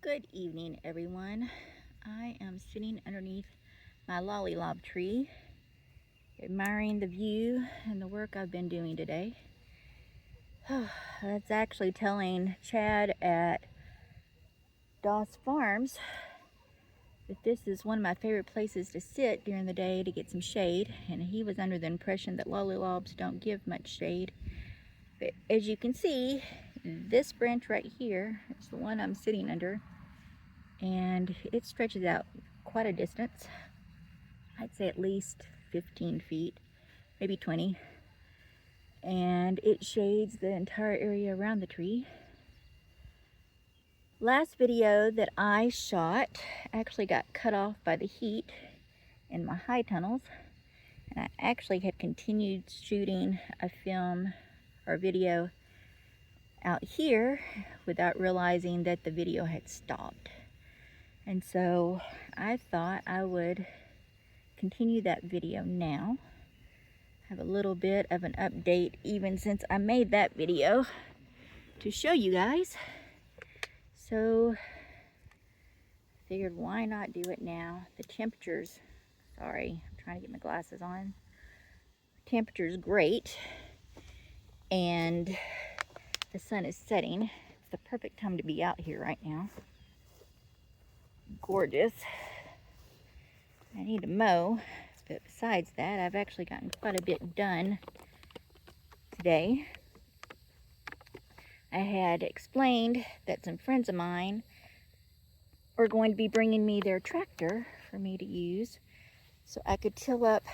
Good evening, everyone. I am sitting underneath my lollipop tree, admiring the view and the work I've been doing today. That's actually telling Chad at Doss Farms that this is one of my favorite places to sit during the day to get some shade, and he was under the impression that lollipops don't give much shade. But as you can see, this branch right here is the one I'm sitting under, and it stretches out quite a distance. I'd say at least 15 feet, maybe 20. And it shades the entire area around the tree. Last video that I shot actually got cut off by the heat in my high tunnels. And I actually had continued shooting a film or video out here without realizing that the video had stopped. And so I thought I would continue that video now. Have a little bit of an update even since I made that video to show you guys. So figured why not do it now. The temperatures, sorry, I'm trying to get my glasses on. The temperature's great and the sun is setting. It's the perfect time to be out here right now. Gorgeous. I need to mow, but besides that, I've actually gotten quite a bit done today. I had explained that some friends of mine were going to be bringing me their tractor for me to use so I could till up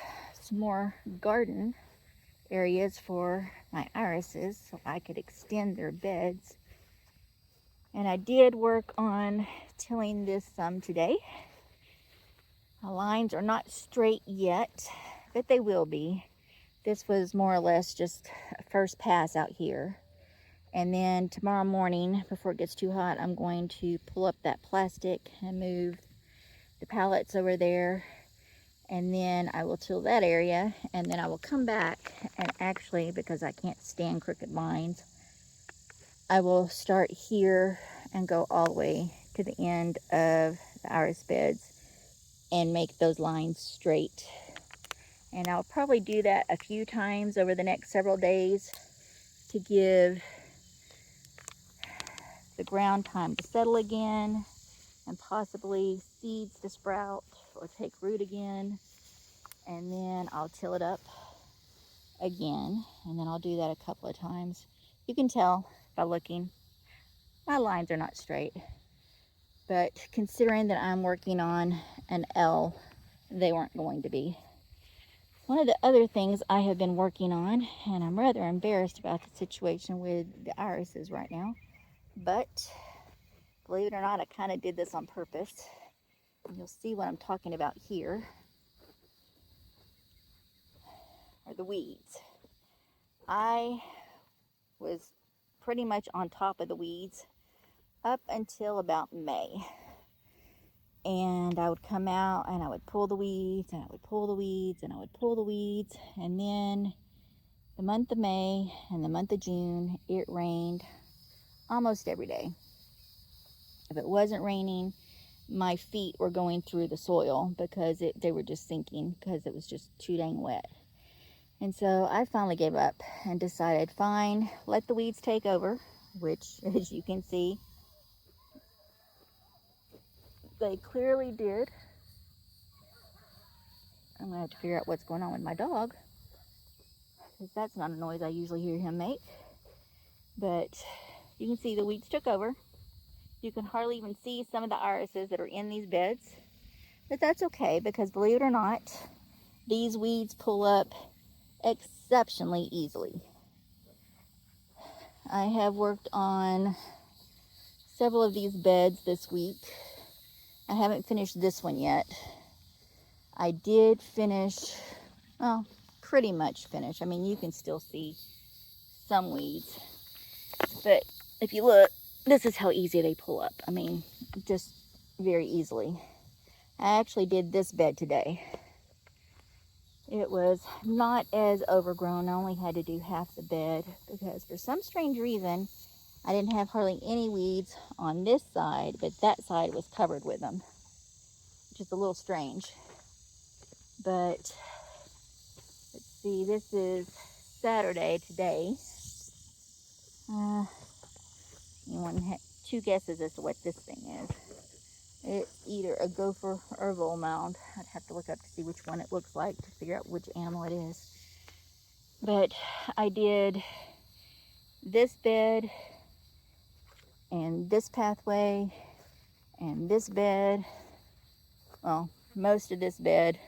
some more garden areas for my irises so I could extend their beds. And I did work on tilling this some today. My lines are not straight yet, but they will be. This was more or less just a first pass out here. And then tomorrow morning, before it gets too hot, I'm going to pull up that plastic and move the pallets over there. And then I will till that area. And then I will come back and actually, because I can't stand crooked lines, I will start here and go all the way to the end of the iris beds and make those lines straight. And I'll probably do that a few times over the next several days to give the ground time to settle again and possibly seeds to sprout or take root again. And then I'll till it up again, and then I'll do that a couple of times. You can tell by looking, my lines are not straight, but considering that I'm working on an L, they weren't going to be. One of the other things I have been working on, and I'm rather embarrassed about the situation with the irises right now, but believe it or not, I kind of did this on purpose. And you'll see what I'm talking about here are the weeds. I was pretty much on top of the weeds up until about May. And I would come out and I would pull the weeds and I would pull the weeds and I would pull the weeds. And then the month of May and the month of June, it rained almost every day. If it wasn't raining, my feet were going through the soil because they were just sinking because it was just too dang wet. And so I finally gave up and decided, fine, let the weeds take over, which, as you can see, they clearly did. I'm going to have to figure out what's going on with my dog, because that's not a noise I usually hear him make. But you can see the weeds took over. You can hardly even see some of the irises that are in these beds. But that's okay, because believe it or not, these weeds pull up exceptionally easily. I have worked on several of these beds this week. I haven't finished this one yet. I did finish, well, pretty much finish. I mean, you can still see some weeds. But if you look, this is how easy they pull up. I mean, just very easily. I actually did this bed today. It was not as overgrown. I only had to do half the bed because for some strange reason, I didn't have hardly any weeds on this side, but that side was covered with them, which is a little strange. But let's see, this is Saturday today. Anyone have 2 guesses as to what this thing is? It's either a gopher or a vole mound. I'd have to look up to see which one it looks like to figure out which animal it is. But I did this bed and this pathway and this bed, well, most of this bed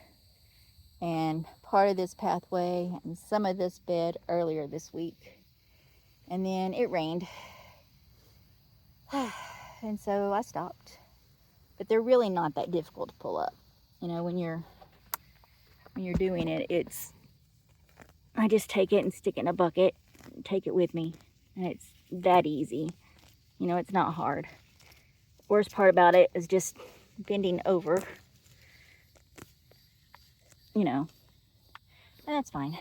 and part of this pathway and some of this bed earlier this week. And then it rained. And so I stopped. But they're really not that difficult to pull up. You know, when you're doing it, I just take it and stick it in a bucket and take it with me. And it's that easy. You know, it's not hard. Worst part about it is just bending over. You know, and that's fine.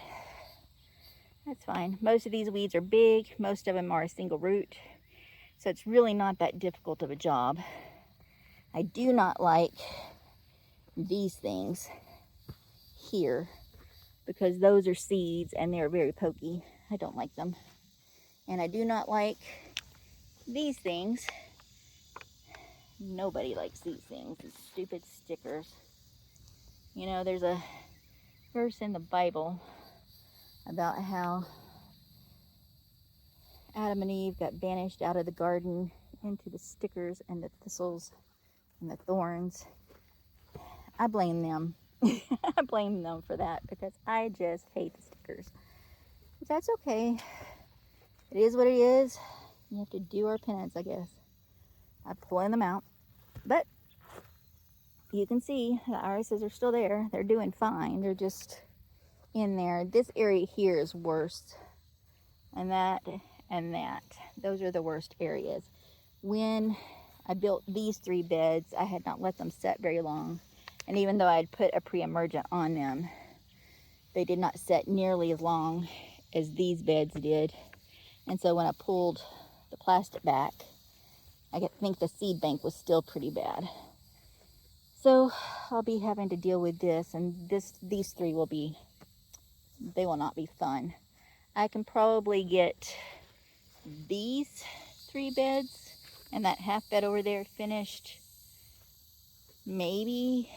That's fine. Most of these weeds are big. Most of them are a single root. So it's really not that difficult of a job. I do not like these things here because those are seeds and they're very pokey. I don't like them. And I do not like these things. Nobody likes these things. These stupid stickers. You know, there's a verse in the Bible about how Adam and Eve got banished out of the garden into the stickers and the thistles and the thorns. I blame them. I blame them for that because I just hate the stickers. But that's okay. It is what it is. You have to do our penance, I guess. I'm pulling them out. But you can see the irises are still there. They're doing fine. They're just in there. This area here is worse. And that and that. Those are the worst areas. When I built these 3 beds, I had not let them set very long. And even though I had put a pre-emergent on them, they did not set nearly as long as these beds did. And so when I pulled the plastic back, I think the seed bank was still pretty bad. So I'll be having to deal with this, and these 3 they will not be fun. I can probably get these 3 beds and that half bed over there finished maybe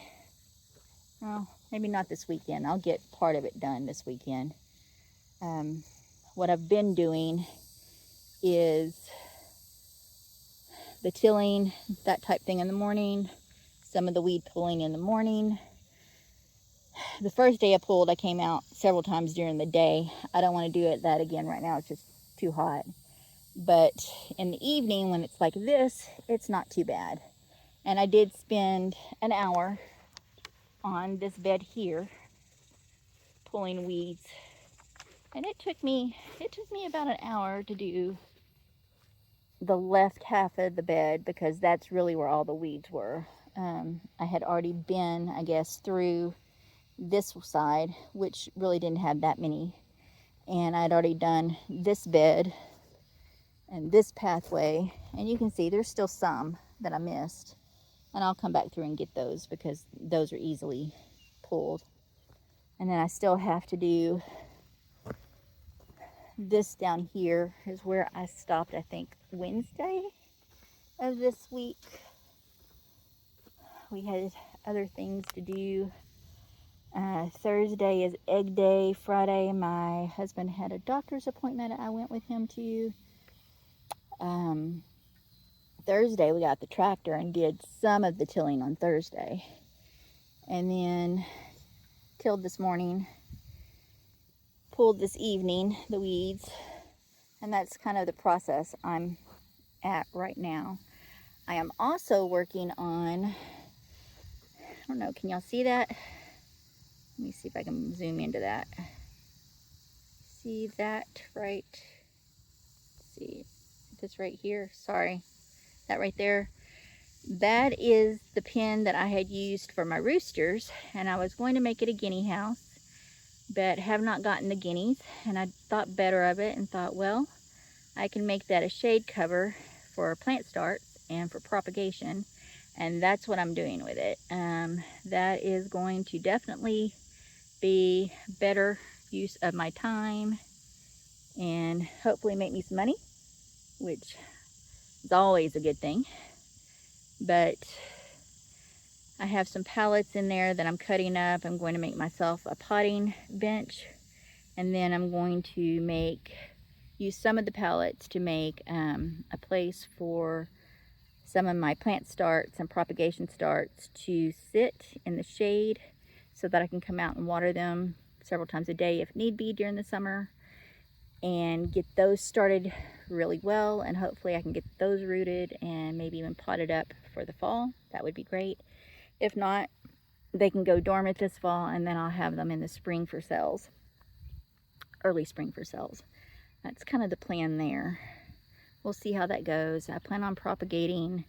not this weekend. I'll get part of it done this weekend. What I've been doing is the tilling, that type thing in the morning, some of the weed pulling in the morning. The first day I pulled, I came out several times during the day. I don't want to do that again right now. It's just too hot. But in the evening, when it's like this, it's not too bad. And I did spend an hour on this bed here pulling weeds. And it took me about an hour to do the left half of the bed because that's really where all the weeds were. I had already been, I guess, through this side, which really didn't have that many. And I'd already done this bed and this pathway. And you can see there's still some that I missed. And I'll come back through and get those because those are easily pulled. And then I still have to do this down here is where I stopped, I think, Wednesday of this week. We had other things to do. Thursday is egg day. Friday, my husband had a doctor's appointment I went with him to. Thursday, we got the tractor and did some of the tilling on Thursday. And then tilled this morning. Pulled this evening, the weeds. And that's kind of the process I'm at right now. I am also working on, I don't know, can y'all see that? Let me see if I can zoom into that. See that right? Let's see, this right here, sorry. That right there. That is the pen that I had used for my roosters, and I was going to make it a guinea house, but have not gotten the guineas, and I thought better of it and thought, well, I can make that a shade cover for plant starts and for propagation. And that's what I'm doing with it. That is going to definitely be better use of my time and hopefully make me some money, which is always a good thing. But I have some pallets in there that I'm cutting up. I'm going to make myself a potting bench, and then I'm going to use some of the pallets to make a place for some of my plant starts and propagation starts to sit in the shade so that I can come out and water them several times a day if need be during the summer, and get those started really well, and hopefully I can get those rooted and maybe even potted up for the fall. That would be great. If not, they can go dormant this fall, and then I'll have them in the spring for sales, early spring for sales. That's kind of the plan there. We'll see how that goes. I plan on propagating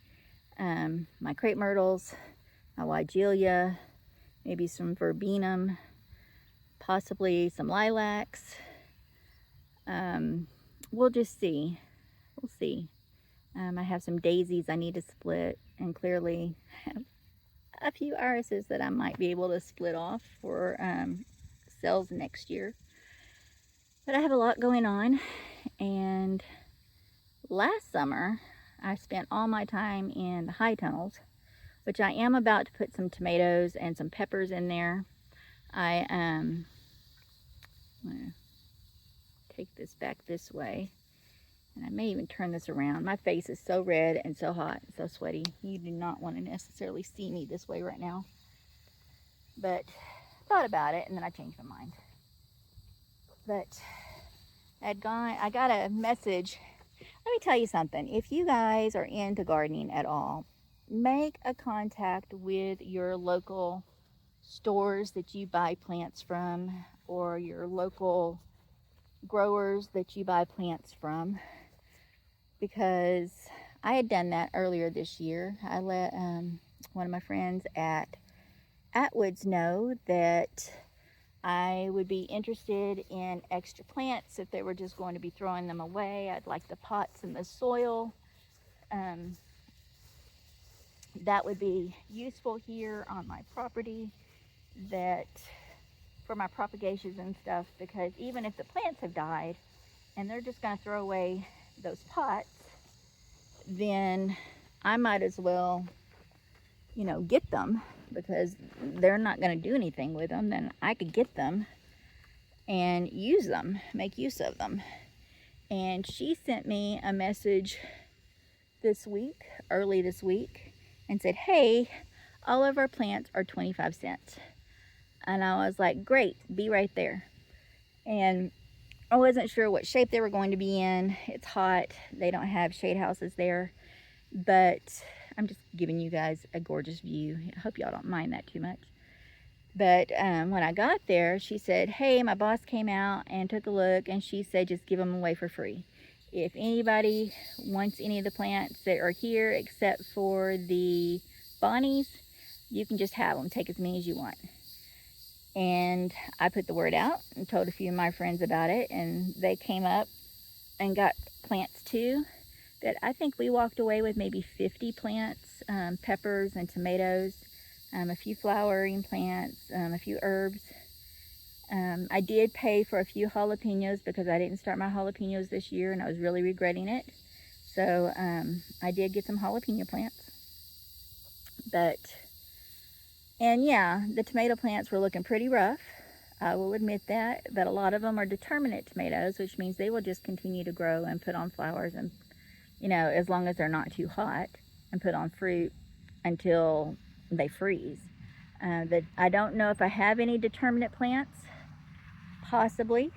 my crepe myrtles, my weigelia, maybe some verbenum, possibly some lilacs. We'll just see. We'll see. I have some daisies I need to split, and clearly have a few irises that I might be able to split off for sales next year. But I have a lot going on, and last summer I spent all my time in the high tunnels, which I am about to put some tomatoes and some peppers in there. I'm gonna take this back this way, and I may even turn this around. My face is so red and so hot and so sweaty. You do not want to necessarily see me this way right now. But I thought about it, and then I changed my mind. But I got a message. Let me tell you something. If you guys are into gardening at all, make a contact with your local stores that you buy plants from, or your local growers that you buy plants from, because I had done that earlier this year. I let one of my friends at Atwoods know that I would be interested in extra plants if they were just going to be throwing them away. I'd like the pots and the soil. That would be useful here on my property, that for my propagations and stuff, because even if the plants have died and they're just going to throw away those pots, then I might as well, get them, because they're not going to do anything with them. Then I could get them and use them, make use of them. And she sent me a message early this week, and said, hey, all of our plants are 25 cents. And I was like, great, be right there. And I wasn't sure what shape they were going to be in. It's hot. They don't have shade houses there. But I'm just giving you guys a gorgeous view. I hope y'all don't mind that too much. But when I got there, she said, hey, my boss came out and took a look, and she said, just give them away for free. If anybody wants any of the plants that are here except for the bonnies, you can just have them. Take as many as you want. And I put the word out and told a few of my friends about it, and they came up and got plants too. But I think we walked away with maybe 50 plants, peppers and tomatoes, a few flowering plants, a few herbs. I did pay for a few jalapenos because I didn't start my jalapenos this year, and I was really regretting it. So I did get some jalapeno plants. And yeah, the tomato plants were looking pretty rough. I will admit that, but a lot of them are determinate tomatoes, which means they will just continue to grow and put on flowers, and as long as they're not too hot, and put on fruit until they freeze. I don't know if I have any determinate plants. Possibly.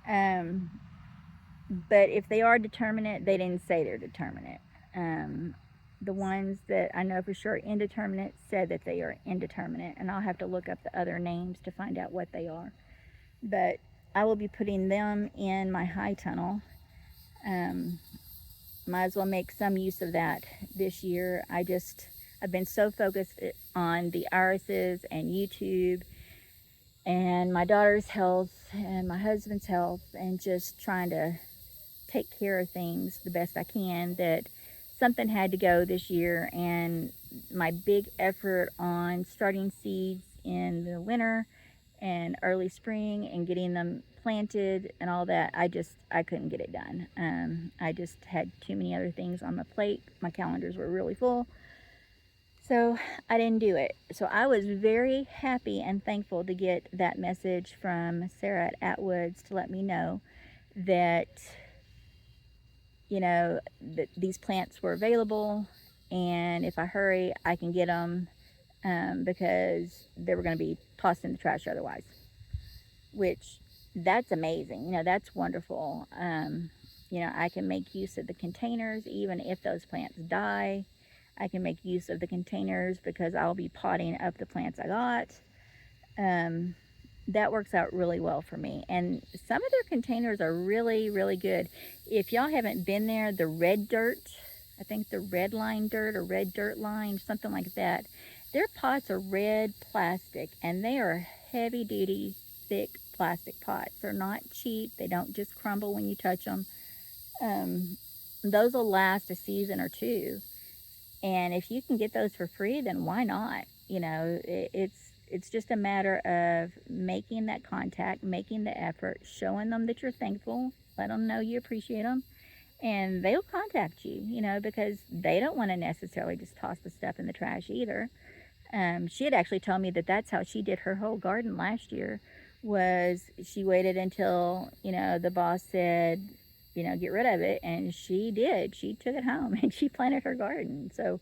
But if they are determinate, they didn't say they're determinate. The ones that I know for sure indeterminate said that they are indeterminate, and I'll have to look up the other names to find out what they are. But I will be putting them in my high tunnel. Might as well make some use of that this year. I've been so focused on the irises and YouTube and my daughter's health and my husband's health, and just trying to take care of things the best I can. That something had to go this year, and my big effort on starting seeds in the winter and early spring and getting them planted and all that, I couldn't get it done. I just had too many other things on my plate. My calendars were really full, so I didn't do it. So I was very happy and thankful to get that message from Sarah at Atwoods to let me know that, you know, that these plants were available, and if I hurry, I can get them, because they were going to be tossed in the trash otherwise. Which, that's amazing. You know, that's wonderful. You know, I can make use of the containers even if those plants die. I can make use of the containers because I'll be potting up the plants I got. That works out really well for me. And some of their containers are really, really good. If y'all haven't been there, the red dirt, I think the red line dirt or red dirt line, something like that. Their pots are red plastic, and they are heavy duty, thick plastic pots. They're not cheap. They don't just crumble when you touch them. Those will last a season or two. And if you can get those for free, then why not? You know, it's just a matter of making that contact, making the effort, showing them that you're thankful, let them know you appreciate them, and they'll contact you, you know, because they don't want to necessarily just toss the stuff in the trash either. She had actually told me that that's how she did her whole garden last year, was she waited until, you know, the boss said, you know, get rid of it, and she did. She took it home and she planted her garden. So,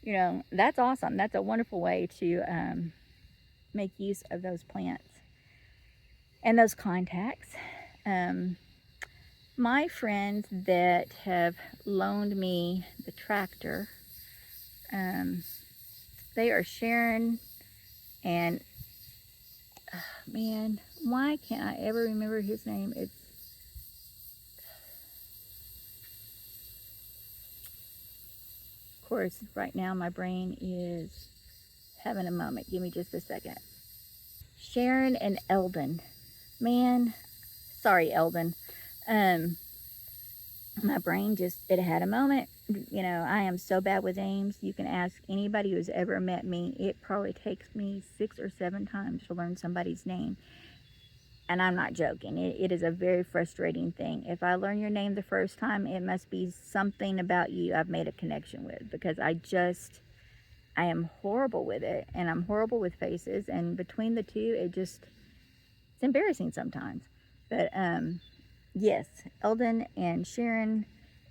you know, that's awesome. That's a wonderful way to make use of those plants and those contacts. My friends that have loaned me the tractor, they are Sharon and, man, why can't I ever remember his name? It's, of course, right now my brain is having a moment. Give me just a second. Sharon and Eldon. Man, sorry, Eldon. My brain just, it had a moment. You know, I am so bad with names. You can ask anybody who's ever met me. It probably takes me 6 or 7 times to learn somebody's name. And I'm not joking. It is a very frustrating thing. If I learn your name the first time, it must be something about you I've made a connection with, because I am horrible with it, and I'm horrible with faces, and between the two, it's embarrassing sometimes. But yes, Eldon and Sharon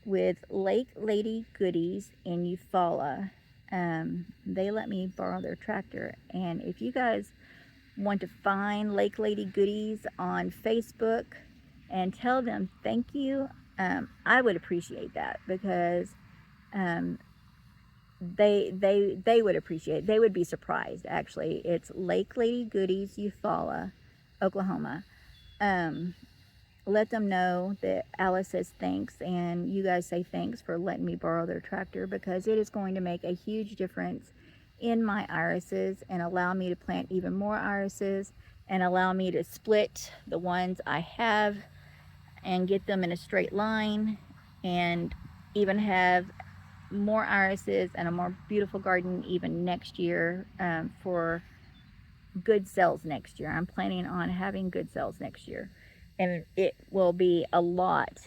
with Lake Lady Goodies in Eufaula. They let me borrow their tractor, and if you guys want to find Lake Lady Goodies on Facebook and tell them thank you, I would appreciate that, because they would appreciate it. They would be surprised, actually. It's Lake Lady Goodies, Eufaula, Oklahoma. Let them know that Alice says thanks, and you guys say thanks for letting me borrow their tractor, because it is going to make a huge difference in my irises and allow me to plant even more irises and allow me to split the ones I have and get them in a straight line, and even have more irises and a more beautiful garden even next year, for good sales next year. I'm planning on having good sales next year, and it will be a lot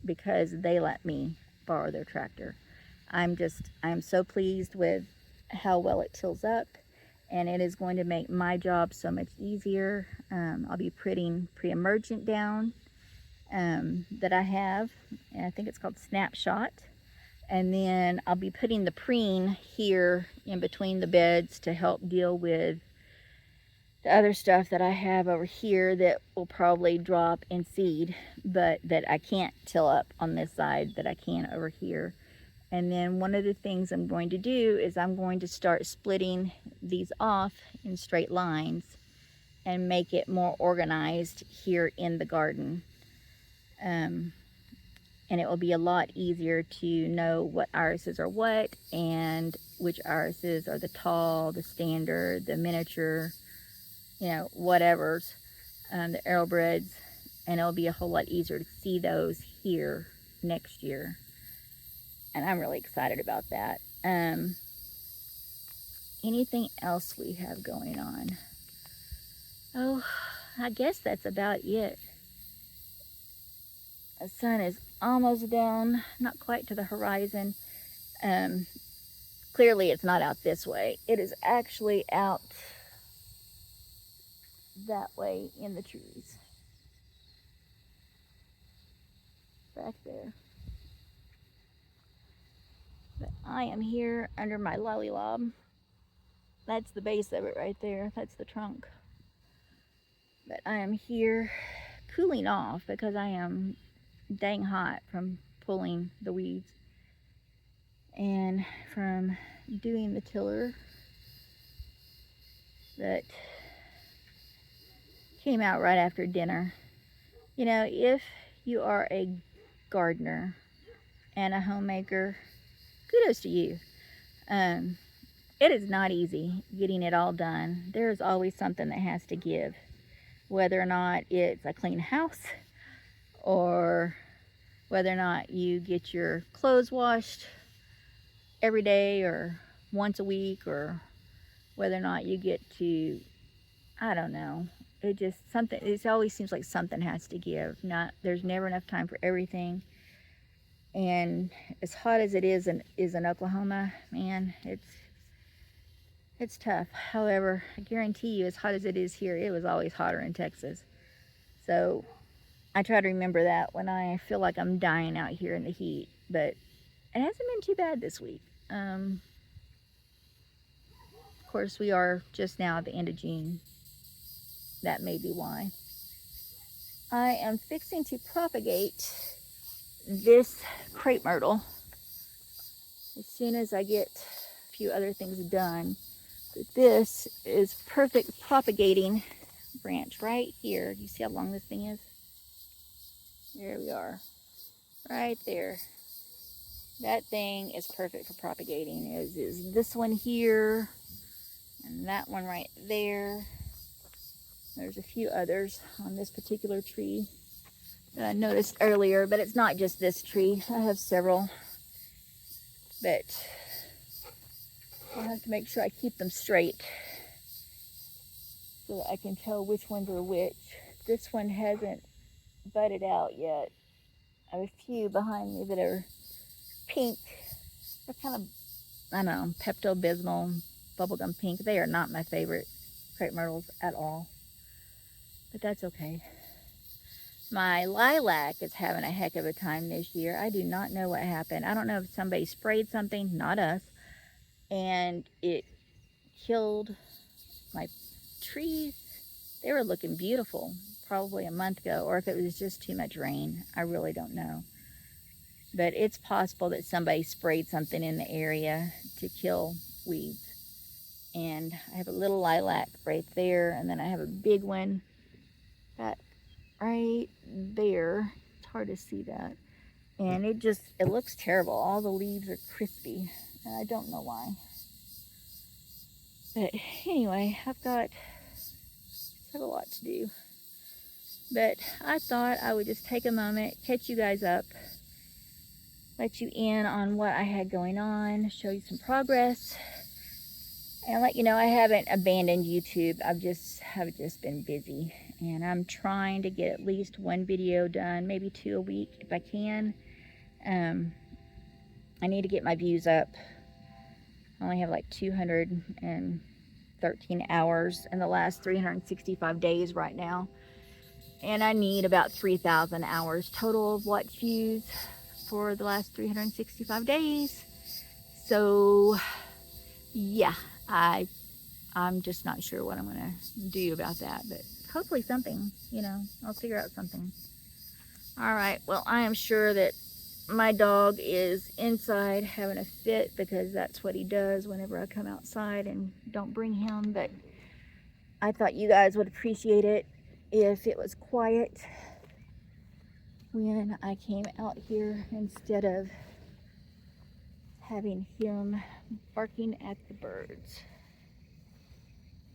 because they let me borrow their tractor. I'm so pleased with how well it tills up, and it is going to make my job so much easier. I'll be putting pre-emergent down, that I have, and I think it's called Snapshot. And then I'll be putting the preen here in between the beds to help deal with the other stuff that I have over here that will probably drop in seed, but that I can't till up on this side that I can over here. And then one of the things I'm going to do is I'm going to start splitting these off in straight lines and make it more organized here in the garden. And it will be a lot easier to know what irises are what, and which irises are the tall, the standard, the miniature, you know, whatevers, the Arrowbreds, and it'll be a whole lot easier to see those here next year. And I'm really excited about that. Anything else we have going on? Oh, I guess that's about it. The sun is almost down, not quite to the horizon. Clearly it's not out this way. It is actually out that way in the trees. Back there. But I am here under my lollipop. That's the base of it right there. That's the trunk. But I am here cooling off because I am dang hot from pulling the weeds and from doing the tiller that came out right after dinner. You know, if you are a gardener and a homemaker, kudos to you. It is not easy getting it all done. There's always something that has to give, whether or not it's a clean house or whether or not you get your clothes washed every day or once a week, or whether or not you get to, I don't know, it always seems like something has to give. There's never enough time for everything. And as hot as it is in Oklahoma, man, it's tough. However, I guarantee you, as hot as it is here, it was always hotter in Texas. So I try to remember that when I feel like I'm dying out here in the heat. But it hasn't been too bad this week. Of course, we are just now at the end of June. That may be why. I am fixing to propagate this crepe myrtle as soon as I get a few other things done. But this is perfect propagating branch right here. You see how long this thing is? There we are. Right there. That thing is perfect for propagating. Is this one here and that one right there. There's a few others on this particular tree that I noticed earlier, but it's not just this tree. I have several, but I'll have to make sure I keep them straight so that I can tell which ones are which. This one hasn't budded out yet. I have a few behind me that are pink. They're kind of, I don't know, Pepto-Bismol bubblegum pink. They are not my favorite crepe myrtles at all, but that's okay. My lilac is having a heck of a time this year. I do not know what happened. I don't know if somebody sprayed something, not us, and it killed my trees. They were looking beautiful probably a month ago, or if it was just too much rain. I really don't know. But it's possible that somebody sprayed something in the area to kill weeds. And I have a little lilac right there, and then I have a big one back right there. It's hard to see that. And it looks terrible. All the leaves are crispy, and I don't know why. But anyway, I have a lot to do. But I thought I would just take a moment, catch you guys up, let you in on what I had going on, show you some progress, and let you know I haven't abandoned YouTube. I've just been busy, and I'm trying to get at least one video done, maybe 2 a week if I can. I need to get my views up. I only have like 213 hours in the last 365 days right now. And I need about 3,000 hours total of watch views for the last 365 days. So, yeah, I'm just not sure what I'm going to do about that. But hopefully something, I'll figure out something. All right, well, I am sure that my dog is inside having a fit because that's what he does whenever I come outside and don't bring him. But I thought you guys would appreciate it if it was quiet when I came out here instead of having him barking at the birds.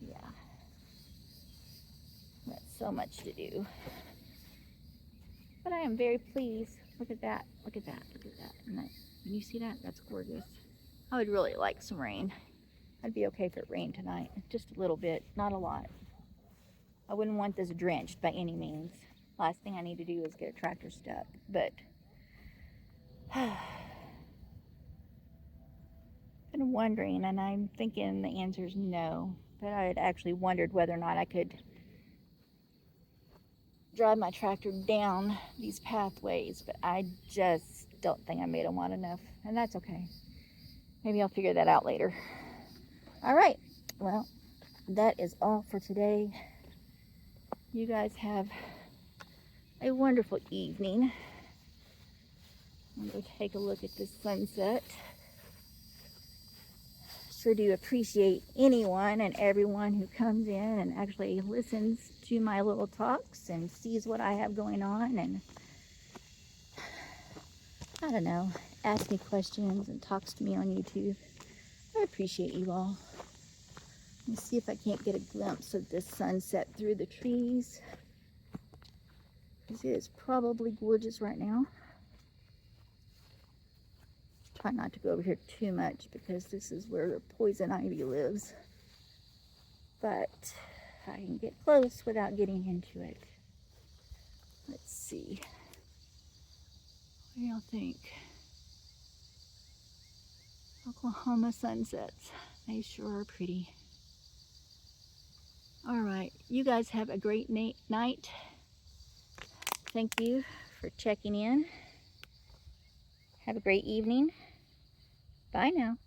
Yeah, that's so much to do. But I am very pleased Look at that. Look at that. Look at that. And that, can you see that? That's gorgeous. I would really like some rain. I'd be okay if it rained tonight. Just a little bit, not a lot. I wouldn't want this drenched by any means. Last thing I need to do is get a tractor stuck. But been wondering, and I'm thinking the answer is no. But I had actually wondered whether or not I could drive my tractor down these pathways, but I just don't think I made them wide enough, and that's okay. Maybe I'll figure that out later. All right, well, that is all for today. You guys have a wonderful evening. I'm going to take a look at this sunset. Sure do appreciate anyone and everyone who comes in and actually listens to my little talks and sees what I have going on, and I don't know, asks me questions and talks to me on YouTube. I appreciate you all. Let me see if I can't get a glimpse of this sunset through the trees, because it is probably gorgeous right now. Try not to go over here too much because this is where the poison ivy lives. But I can get close without getting into it. Let's see. What do y'all think? Oklahoma sunsets. They sure are pretty. All right, you guys have a great night. Thank you for checking in. Have a great evening. Bye now.